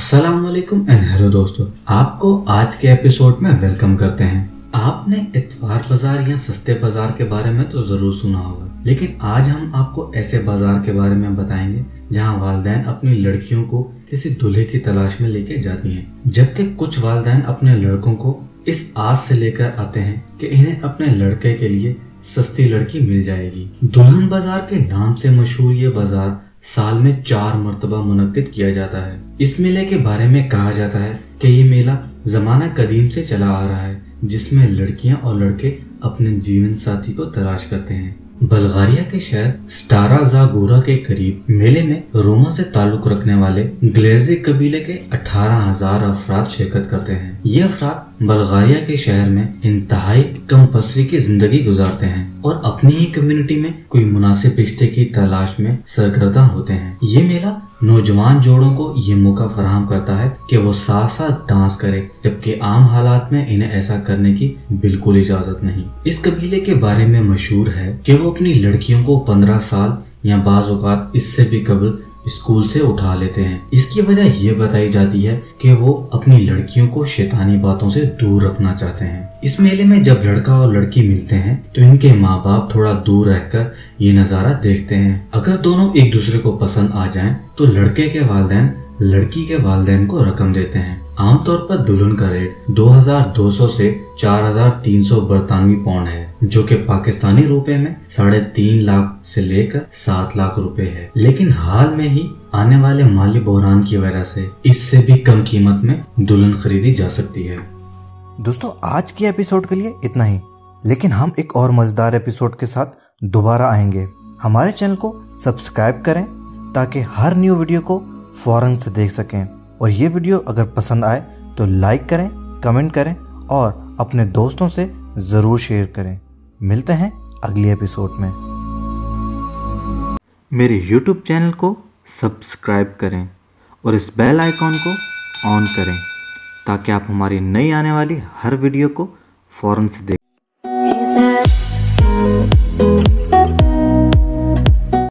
अस्सलाम वालेकुम and hello दोस्तों, आपको आज के एपिसोड में वेलकम करते हैं। आपने इतवार बाजार या सस्ते बाजार के बारे में तो जरूर सुना होगा, लेकिन आज हम आपको ऐसे बाजार के बारे में बताएंगे जहां वालिदैन अपनी लड़कियों को किसी दूल्हे की तलाश में लेके जाती हैं, जबकि कुछ वालिदैन अपने लड़कों को इस आस से लेकर आते हैं कि इन्हें अपने लड़के के लिए सस्ती लड़की मिल जाएगी। दुल्हन बाजार के नाम से मशहूर ये बाजार साल में 4 मरतबा मुनक्किद किया जाता है। इस मेले के बारे में कहा जाता है कि ये मेला जमाना कदीम से चला आ रहा है, जिसमें लड़कियां और लड़के अपने जीवन साथी को तलाश करते हैं। बल्गारिया के शहर स्टारा जागोरा के करीब मेले में रोमा से ताल्लुक रखने वाले ग्लेरजी कबीले के 18,000 अफराद शिरकत करते हैं। ये अफराद बल्गारिया के शहर में इंतहाई कम पसरी की जिंदगी गुजारते हैं और अपनी ही कम्युनिटी में कोई मुनासिब रिश्ते की तलाश में सरगर्दा होते हैं। ये मेला नौजवान जोड़ों को ये मौका फराहम करता है कि वो साथ साथ डांस करें, जबकि आम हालात में इन्हें ऐसा करने की बिल्कुल इजाजत नहीं। इस कबीले के बारे में मशहूर है कि वो अपनी लड़कियों को 15 साल या बाज़ औक़ात इससे भी कबल स्कूल से उठा लेते हैं। इसकी वजह ये बताई जाती है कि वो अपनी लड़कियों को शैतानी बातों से दूर रखना चाहते हैं। इस मेले में जब लड़का और लड़की मिलते हैं तो इनके माँ बाप थोड़ा दूर रहकर ये नज़ारा देखते हैं। अगर दोनों एक दूसरे को पसंद आ जाएं तो लड़के के वालिदैन लड़की के वालिदैन को रकम देते हैं। आमतौर पर दुल्हन का रेट 2,200 से 4,300 बरतानवी पाउंड है, जो कि पाकिस्तानी रुपए में 3.5 लाख से लेकर 7 लाख रुपए है। लेकिन हाल में ही आने वाले माली बहरान की वजह से इससे भी कम कीमत में दुल्हन खरीदी जा सकती है। दोस्तों, आज के एपिसोड के लिए इतना ही, लेकिन हम एक और मजेदार एपिसोड के साथ दोबारा आएंगे। हमारे चैनल को सब्सक्राइब करें ताकि हर न्यू वीडियो को फौरन से देख सकें, और ये वीडियो अगर पसंद आए तो लाइक करें, कमेंट करें और अपने दोस्तों से ज़रूर शेयर करें। मिलते हैं अगले एपिसोड में। मेरे YouTube चैनल को सब्सक्राइब करें और इस बेल आइकॉन को ऑन करें ताकि आप हमारी नई आने वाली हर वीडियो को फौरन से देखें।